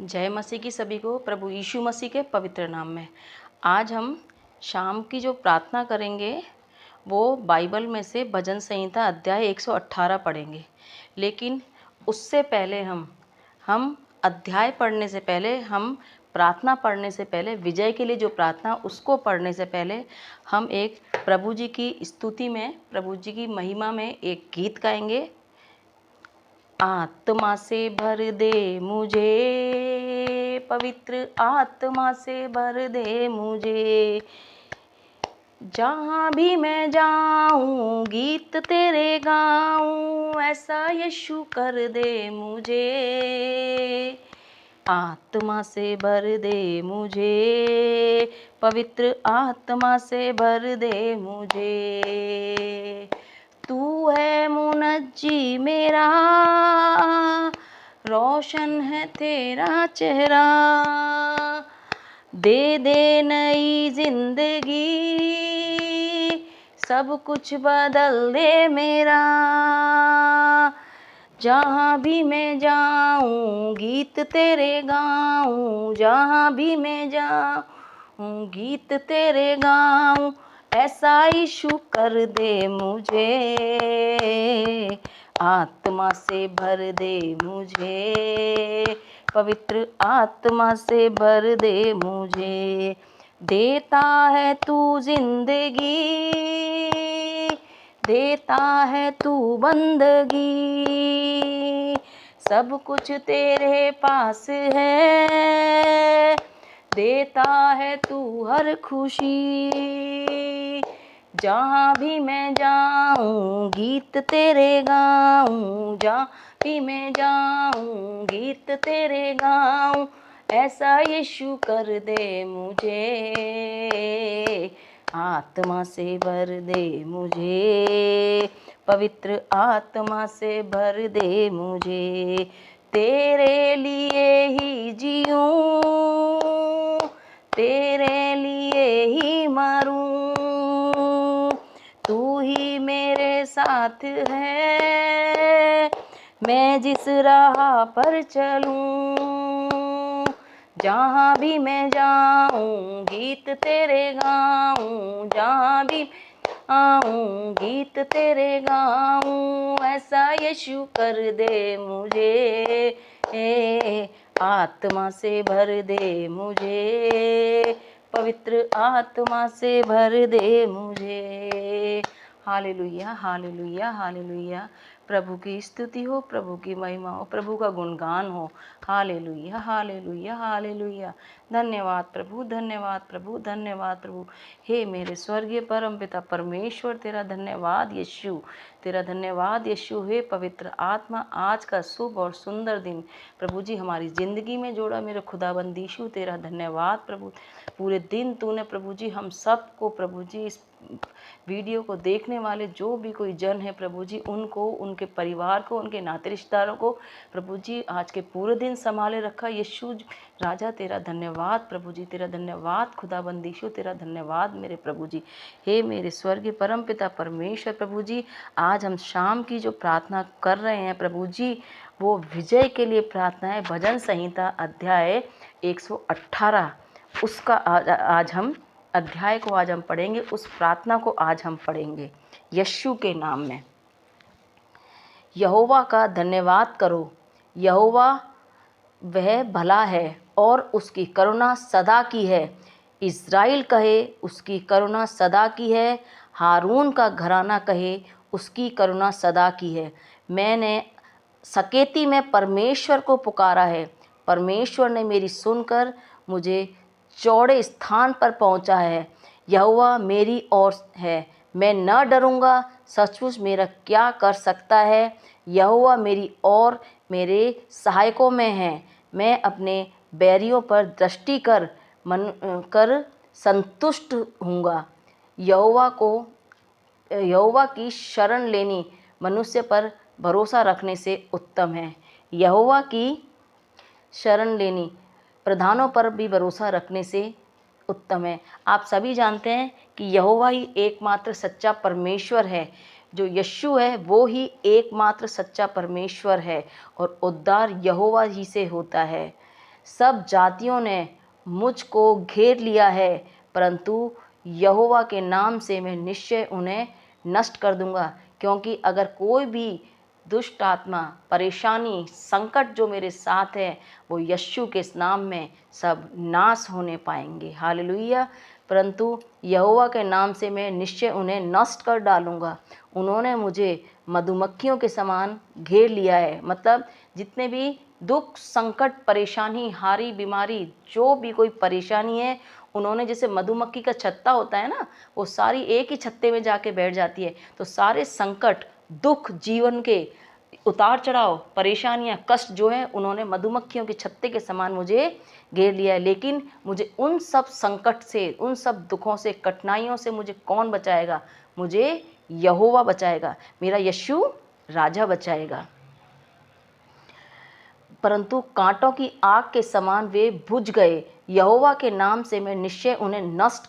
जय मसीह की सभी को प्रभु यीशु मसीह के पवित्र नाम में। आज हम शाम की जो प्रार्थना करेंगे वो बाइबल में से भजन संहिता अध्याय 118 पढ़ेंगे। लेकिन उससे पहले हम अध्याय पढ़ने से पहले, हम प्रार्थना पढ़ने से पहले, विजय के लिए जो प्रार्थना उसको पढ़ने से पहले हम एक प्रभु जी की स्तुति में, प्रभु जी की महिमा में एक गीत गाएंगे। आत्मा से भर दे मुझे, पवित्र आत्मा से भर दे मुझे, जहाँ भी मैं जाऊँ गीत तेरे गाऊँ, ऐसा यीशु कर दे मुझे। आत्मा से भर दे मुझे, पवित्र आत्मा से भर दे मुझे। तू है मुनज्जी मेरा, रोशन है तेरा चेहरा, दे दे नई जिंदगी, सब कुछ बदल दे मेरा। जहाँ भी मैं जाऊँ गीत तेरे गाऊँ, जहाँ भी मैं जाऊँ गीत तेरे गाऊँ, ऐसा यीशु कर दे मुझे। आत्मा से भर दे मुझे, पवित्र आत्मा से भर दे मुझे। देता है तू जिंदगी, देता है तू बंदगी, सब कुछ तेरे पास है, देता है तू हर खुशी। जहाँ भी मैं जाऊँ गीत तेरे गाऊँ, जहाँ भी मैं जाऊँ गीत तेरे गाऊँ, ऐसा यीशु कर दे मुझे। आत्मा से भर दे मुझे, पवित्र आत्मा से भर दे मुझे। तेरे लिए ही जीऊँ, तेरे लिए ही मरूं, तू ही मेरे साथ है, मैं जिस राह पर चलूं। जहाँ भी मैं जाऊँ गीत तेरे गाऊँ, जहाँ भी आऊँ गीत तेरे गाऊँ, ऐसा यीशु कर दे मुझे। आत्मा से भर दे मुझे, पवित्र आत्मा से भर दे मुझे। Hallelujah, hallelujah, hallelujah. प्रभु की स्तुति हो, प्रभु की महिमा हो, प्रभु का गुणगान हो। Hallelujah, hallelujah, hallelujah. धन्यवाद प्रभु, धन्यवाद प्रभु, धन्यवाद प्रभु। हे मेरे स्वर्गीय परम पिता परमेश्वर, तेरा धन्यवाद यीशु, तेरा धन्यवाद यीशु। हे पवित्र आत्मा, आज का शुभ और सुंदर दिन प्रभु जी हमारी ज़िंदगी में जोड़ा मेरे खुदाबंद यीशु, तेरा धन्यवाद प्रभु। पूरे दिन तूने प्रभु जी हम सबको प्रभु जी, इस वीडियो को देखने वाले जो भी कोई जन है प्रभु जी, उनको, उनके परिवार को, उनके नाते रिश्तेदारों को प्रभु जी आज के पूरे दिन संभाले रखा। यीशु राजा तेरा धन्यवाद प्रभु जी, तेरा धन्यवाद खुदाबंद यीशु, तेरा धन्यवाद मेरे प्रभु जी। हे मेरे स्वर्गीय परम पिता परमेश्वर प्रभु जी, आज हम शाम की जो प्रार्थना कर रहे हैं प्रभु जी, वो विजय के लिए प्रार्थना है। भजन संहिता अध्याय 118 उसका आज हम अध्याय को आज हम पढ़ेंगे, उस प्रार्थना को आज हम पढ़ेंगे यीशु के नाम में। यहोवा का धन्यवाद करो, यहोवा वह भला है और उसकी करुणा सदा की है। इज़राइल कहे उसकी करुणा सदा की है, हारून का घराना कहे उसकी करुणा सदा की है। मैंने सकेती में परमेश्वर को पुकारा है, परमेश्वर ने मेरी सुनकर मुझे चौड़े स्थान पर पहुंचा है। यहोवा मेरी ओर है, मैं न डरूंगा, सचमुच मेरा क्या कर सकता है। यहोवा मेरी ओर मेरे सहायकों में है, मैं अपने बैरियों पर दृष्टि कर संतुष्ट हूँगा। यहोवा की शरण लेनी मनुष्य पर भरोसा रखने से उत्तम है। यहोवा की शरण लेनी प्रधानों पर भी भरोसा रखने से उत्तम है। आप सभी जानते हैं कि यहोवा ही एकमात्र सच्चा परमेश्वर है, जो यीशु है वो ही एकमात्र सच्चा परमेश्वर है और उद्धार यहोवा ही से होता है। सब जातियों ने मुझको घेर लिया है, परंतु यहोवा के नाम से मैं निश्चय उन्हें नष्ट कर दूंगा। क्योंकि अगर कोई भी दुष्ट आत्मा, परेशानी, संकट जो मेरे साथ है, वो यीशु के नाम में सब नाश होने पाएंगे। हालेलुया। परंतु यहोवा के नाम से मैं निश्चय उन्हें नष्ट कर डालूंगा। उन्होंने मुझे मधुमक्खियों के समान घेर लिया है। मतलब जितने भी दुख, संकट, परेशानी, हारी बीमारी, जो भी कोई परेशानी है, उन्होंने, जैसे मधुमक्खी का छत्ता होता है ना, वो सारी एक ही छत्ते में जाके बैठ जाती है। तो सारे संकट, दुख, जीवन के उतार चढ़ाव, परेशानियां, कष्ट जो है, उन्होंने मधुमक्खियों के छत्ते के समान मुझे घेर लिया है। लेकिन मुझे उन सब संकट से, उन सब दुखों से, कठिनाइयों से मुझे कौन बचाएगा? मुझे यहोवा बचाएगा, मेरा यीशु राजा बचाएगा। परंतु कांटों की आग के समान वे बुझ गए। यहोवा के नाम से मैं निश्चय उन्हें नष्ट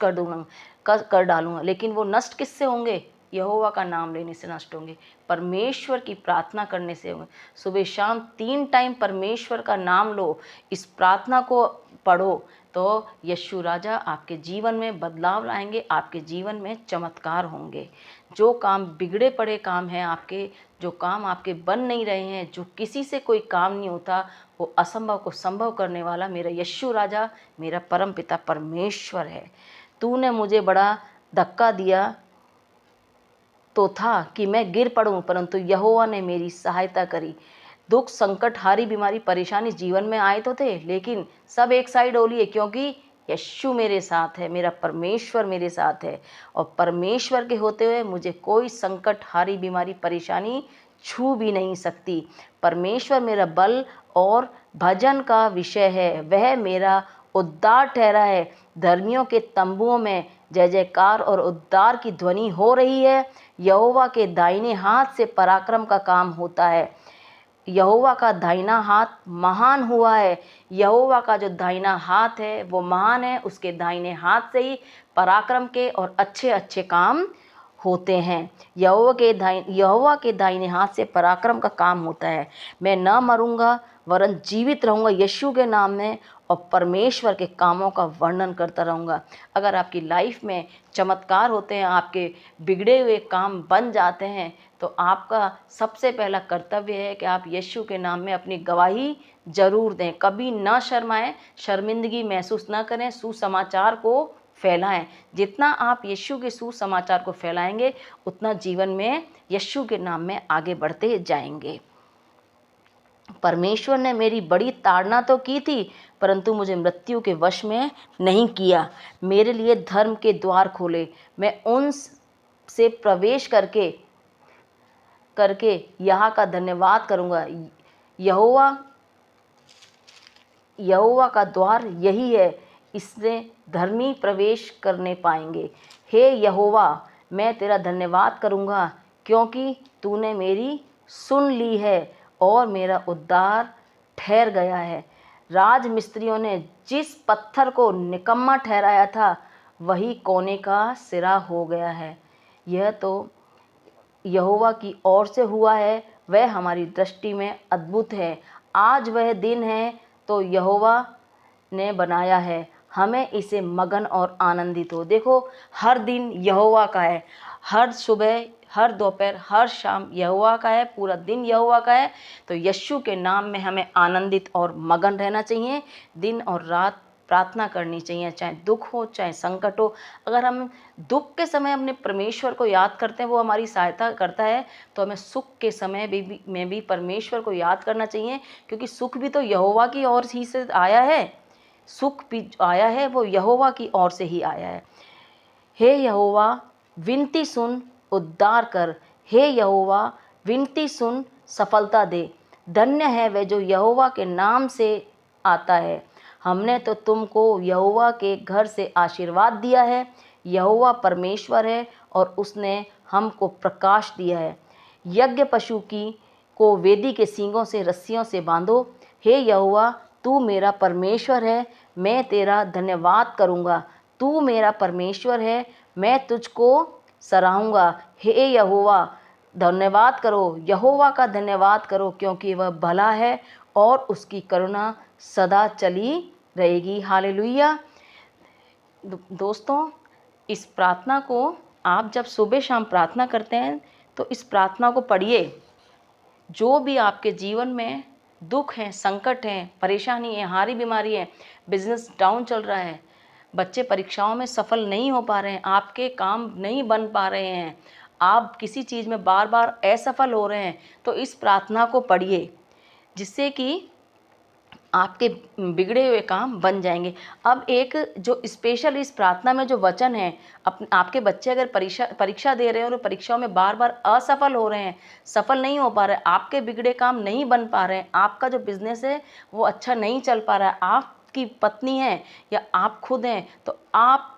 कर डालूंगा। लेकिन वो नष्ट किससे होंगे? यहोवा का नाम लेने से नष्ट होंगे, परमेश्वर की प्रार्थना करने से होंगे। सुबह शाम 3 टाइम परमेश्वर का नाम लो, इस प्रार्थना को पढ़ो, तो यीशु राजा आपके जीवन में बदलाव लाएंगे, आपके जीवन में चमत्कार होंगे। जो काम बिगड़े पड़े काम हैं आपके, जो काम आपके बन नहीं रहे हैं, जो किसी से कोई काम नहीं होता, वो असंभव को संभव करने वाला मेरा यीशु राजा, मेरा परम पिता परमेश्वर है। तूने मुझे बड़ा धक्का दिया तो था कि मैं गिर पड़ूं, परंतु यहोवा ने मेरी सहायता करी। दुख, संकट, हारी बीमारी, परेशानी जीवन में आए तो थे, लेकिन सब एक साइड हो लिए, क्योंकि यीशु मेरे साथ है, मेरा परमेश्वर मेरे साथ है। और परमेश्वर के होते हुए मुझे कोई संकट, हारी बीमारी, परेशानी छू भी नहीं सकती। परमेश्वर मेरा बल और भजन का विषय है, वह मेरा उद्धार ठहरा है। धर्मियों के तंबुओं में जय जयकार और उद्धार की ध्वनि हो रही है। यहोवा के दाहिने हाथ से पराक्रम का काम होता है। यहोवा का दाहिना हाथ महान हुआ है। यहोवा का जो दाहिना हाथ है वो महान है, उसके दाहिने हाथ से ही पराक्रम के और अच्छे अच्छे काम होते हैं। यहोवा के दाहिने हाथ से पराक्रम का काम होता है। मैं न मरूंगा वरन जीवित रहूंगा यीशु के नाम में, और परमेश्वर के कामों का वर्णन करता रहूँगा। अगर आपकी लाइफ में चमत्कार होते हैं, आपके बिगड़े हुए काम बन जाते हैं, तो आपका सबसे पहला कर्तव्य है कि आप यीशु के नाम में अपनी गवाही जरूर दें। कभी ना शर्माएं, शर्मिंदगी महसूस ना करें, सुसमाचार को फैलाएं। जितना आप यीशु के सुसमाचार को फैलाएंगे, उतना जीवन में यीशु के नाम में आगे बढ़ते जाएंगे। परमेश्वर ने मेरी बड़ी ताड़ना तो की थी, परंतु मुझे मृत्यु के वश में नहीं किया। मेरे लिए धर्म के द्वार खोले, मैं उन से प्रवेश करके यहाँ का धन्यवाद करूँगा। यहोवा का द्वार यही है, इसमें धर्मी प्रवेश करने पाएंगे। हे यहोवा, मैं तेरा धन्यवाद करूँगा, क्योंकि तूने मेरी सुन ली है और मेरा उद्धार ठहर गया है। राज मिस्त्रियों ने जिस पत्थर को निकम्मा ठहराया था, वही कोने का सिरा हो गया है। यह तो यहोवा की ओर से हुआ है, वह हमारी दृष्टि में अद्भुत है। आज वह दिन है तो यहोवा ने बनाया है, हमें इसे मगन और आनंदित हो। देखो, हर दिन यहोवा का है, हर सुबह, हर दोपहर, हर शाम यहोवा का है, पूरा दिन यहोवा का है। तो यीशु के नाम में हमें आनंदित और मगन रहना चाहिए, दिन और रात प्रार्थना करनी चाहिए, चाहे दुख हो चाहे संकट हो। अगर हम दुख के समय अपने परमेश्वर को याद करते हैं, वो हमारी सहायता करता है, तो हमें सुख के समय में भी परमेश्वर को याद करना चाहिए, क्योंकि सुख भी तो यहोवा की ओर ही से आया है। सुख भी आया है वो यहोवा की ओर से ही आया है। हे यहोवा, विनती सुन, उद्धार कर। हे यहोवा, विनती सुन, सफलता दे। धन्य है वह जो यहोवा के नाम से आता है। हमने तो तुमको यहोवा के घर से आशीर्वाद दिया है। यहोवा परमेश्वर है और उसने हमको प्रकाश दिया है। यज्ञ पशु की को वेदी के सींगों से रस्सियों से बांधो। हे यहोवा, तू मेरा परमेश्वर है, मैं तेरा धन्यवाद करूँगा। तू मेरा परमेश्वर है, मैं तुझको सराहूँगा। हे यहोवा, धन्यवाद करो, यहोवा का धन्यवाद करो, क्योंकि वह भला है और उसकी करुणा सदा चली रहेगी। हालेलुया। दोस्तों, इस प्रार्थना को आप जब सुबह शाम प्रार्थना करते हैं तो इस प्रार्थना को पढ़िए। जो भी आपके जीवन में दुख हैं, संकट हैं, परेशानी है, हारी बीमारी है, बिजनेस डाउन चल रहा है, बच्चे परीक्षाओं में सफल नहीं हो पा रहे हैं, आपके काम नहीं बन पा रहे हैं, आप किसी चीज़ में बार बार असफल हो रहे हैं, तो इस प्रार्थना को पढ़िए, जिससे कि आपके बिगड़े हुए काम बन जाएंगे। अब एक जो स्पेशल इस प्रार्थना में जो वचन है, आपके बच्चे अगर परीक्षा दे रहे हैं और परीक्षाओं में बार बार असफल हो रहे हैं, सफल नहीं हो पा रहे हैं, आपके बिगड़े काम नहीं बन पा रहे हैं, आपका जो बिजनेस है वो अच्छा नहीं चल पा रहा है, आपकी पत्नी है या आप खुद हैं, तो आप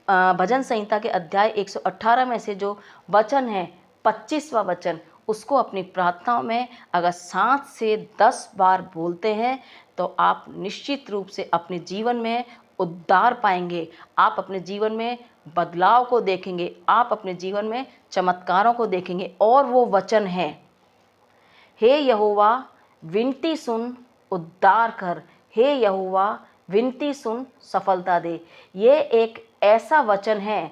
भजन संहिता के अध्याय 118 में से जो वचन है, 25वां वचन, उसको अपनी प्रार्थनाओं में अगर 7 से 10 बार बोलते हैं तो आप निश्चित रूप से अपने जीवन में उद्धार पाएंगे, आप अपने जीवन में बदलाव को देखेंगे, आप अपने जीवन में चमत्कारों को देखेंगे। और वो वचन है, हे यहोवा विनती सुन, उद्धार कर, हे यहोवा विनती सुन, सफलता दे। ये एक ऐसा वचन है,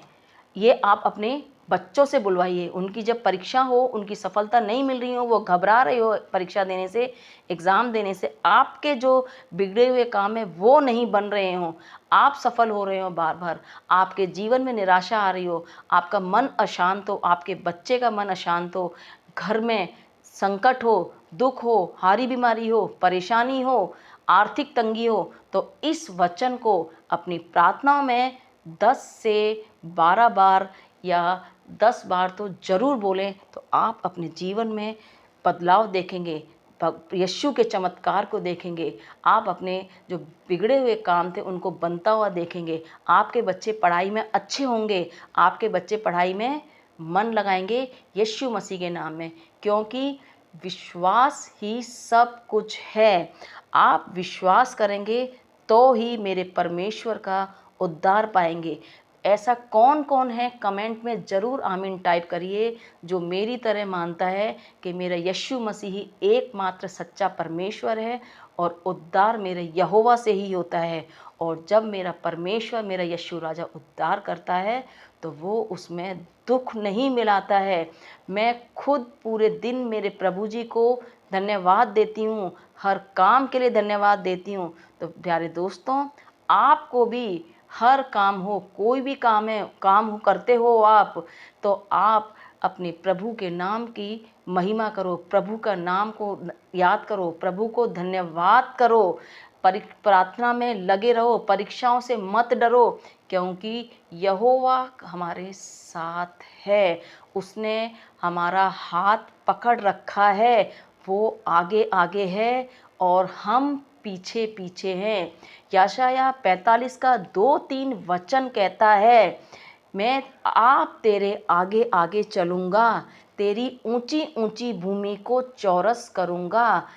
ये आप अपने बच्चों से बुलवाइए। उनकी जब परीक्षा हो, उनकी सफलता नहीं मिल रही हो, वो घबरा रहे हो परीक्षा देने से, एग्ज़ाम देने से, आपके जो बिगड़े हुए काम है वो नहीं बन रहे हो, आप सफल हो रहे हो बार बार, आपके जीवन में निराशा आ रही हो, आपका मन अशांत हो, आपके बच्चे का मन अशांत हो, घर में संकट हो, दुख हो, हारी बीमारी हो, परेशानी हो, आर्थिक तंगी हो, तो इस वचन को अपनी प्रार्थनाओं में 10 से 12 बार या 10 बार तो ज़रूर बोलें, तो आप अपने जीवन में बदलाव देखेंगे, यीशु के चमत्कार को देखेंगे, आप अपने जो बिगड़े हुए काम थे उनको बनता हुआ देखेंगे, आपके बच्चे पढ़ाई में अच्छे होंगे, आपके बच्चे पढ़ाई में मन लगाएंगे यीशु मसीह के नाम में, क्योंकि विश्वास ही सब कुछ है। आप विश्वास करेंगे तो ही मेरे परमेश्वर का उद्धार पाएंगे। ऐसा कौन कौन है, कमेंट में ज़रूर आमीन टाइप करिए, जो मेरी तरह मानता है कि मेरा यीशु मसीह ही एकमात्र सच्चा परमेश्वर है और उद्धार मेरे यहोवा से ही होता है। और जब मेरा परमेश्वर, मेरा यीशु राजा उद्धार करता है तो वो उसमें दुख नहीं मिलाता है। मैं खुद पूरे दिन मेरे प्रभु जी को धन्यवाद देती हूँ, हर काम के लिए धन्यवाद देती हूँ। तो प्यारे दोस्तों, आपको भी हर काम हो, कोई भी काम है, काम हो करते हो आप, तो आप अपने प्रभु के नाम की महिमा करो, प्रभु का नाम को याद करो, प्रभु को धन्यवाद करो, प्रार्थना में लगे रहो, परीक्षाओं से मत डरो, क्योंकि यहोवा हमारे साथ है, उसने हमारा हाथ पकड़ रखा है, वो आगे आगे है और हम पीछे पीछे हैं। यशायाह 45 का 2-3 वचन कहता है, मैं आप तेरे आगे आगे चलूँगा, तेरी ऊंची ऊंची भूमि को चौरस करूँगा,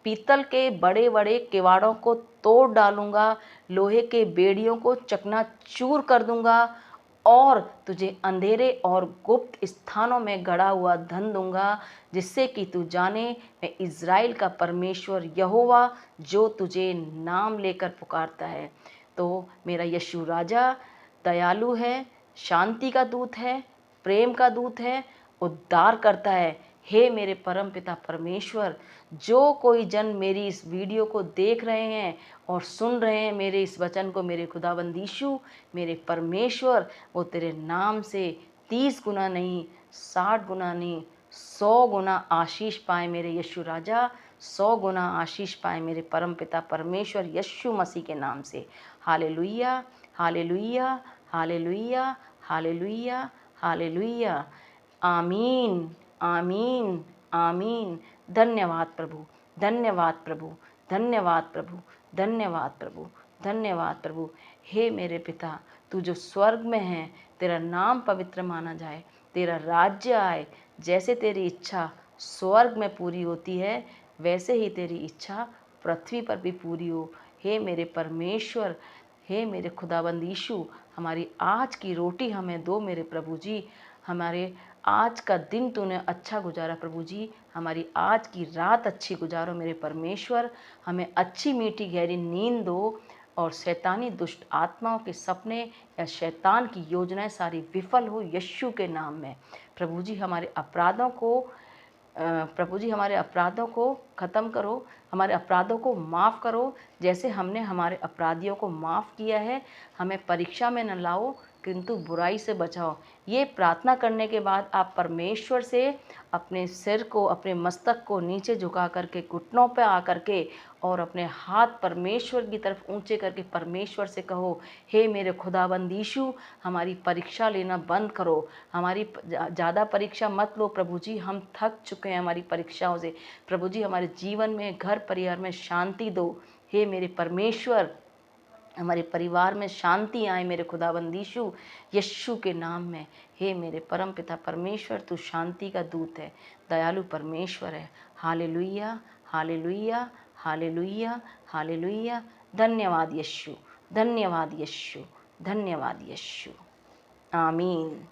पीतल के बड़े बड़े किवाड़ों को तोड़ डालूँगा, लोहे के बेड़ियों को चकनाचूर कर दूँगा और तुझे अंधेरे और गुप्त स्थानों में गड़ा हुआ धन दूंगा, जिससे कि तू जाने मैं इज़राइल का परमेश्वर यहोवा जो तुझे नाम लेकर पुकारता है। तो मेरा यीशु राजा दयालु है, शांति का दूत है, प्रेम का दूत है, उद्धार करता है। हे मेरे परम पिता परमेश्वर, जो कोई जन मेरी इस वीडियो को देख रहे हैं और सुन रहे हैं मेरे इस वचन को, मेरे खुदावंद यीशु, मेरे परमेश्वर, वो तेरे नाम से 30 गुना नहीं, 60 गुना नहीं, 100 गुना आशीष पाए मेरे यीशु राजा, 100 गुना आशीष पाए मेरे परम पिता परमेश्वर यीशु मसीह के नाम से। Hallelujah, hallelujah, hallelujah, hallelujah, hallelujah. आमीन, आमीन, आमीन। धन्यवाद प्रभु, धन्यवाद प्रभु, धन्यवाद प्रभु, धन्यवाद प्रभु, धन्यवाद प्रभु। हे मेरे पिता, तू जो स्वर्ग में है, तेरा नाम पवित्र माना जाए, तेरा राज्य आए, जैसे तेरी इच्छा स्वर्ग में पूरी होती है, वैसे ही तेरी इच्छा पृथ्वी पर भी पूरी हो। हे मेरे परमेश्वर, हे मेरे खुदाबंद यीशु, हमारी आज की रोटी हमें दो मेरे प्रभु जी, हमारे आज का दिन तूने अच्छा गुजारा प्रभु जी, हमारी आज की रात अच्छी गुजारो मेरे परमेश्वर। हमें अच्छी मीठी गहरी नींद दो और शैतानी दुष्ट आत्माओं के सपने या शैतान की योजनाएं सारी विफल हो यीशु के नाम में। प्रभु जी हमारे अपराधों को प्रभु जी हमारे अपराधों को ख़त्म करो, हमारे अपराधों को माफ़ करो जैसे हमने हमारे अपराधियों को माफ़ किया है। हमें परीक्षा में न लाओ किंतु बुराई से बचाओ। ये प्रार्थना करने के बाद आप परमेश्वर से अपने सिर को, अपने मस्तक को नीचे झुका करके, घुटनों पे आ करके और अपने हाथ परमेश्वर की तरफ ऊंचे करके परमेश्वर से कहो, हे मेरे खुदाबंद यीशु, हमारी परीक्षा लेना बंद करो, हमारी ज़्यादा परीक्षा मत लो प्रभु जी, हम थक चुके हैं हमारी परीक्षाओं से। प्रभु जी हमारे जीवन में, घर परिवार में शांति दो। हे मेरे परमेश्वर, हमारे परिवार में शांति आए मेरे खुदाबंद यीशु, यीशु के नाम में। हे मेरे परम पिता परमेश्वर, तू शांति का दूत है, दयालु परमेश्वर है। Hallelujah, hallelujah, hallelujah, hallelujah. धन्यवाद यीशु, धन्यवाद यीशु, धन्यवाद यीशु। आमीन।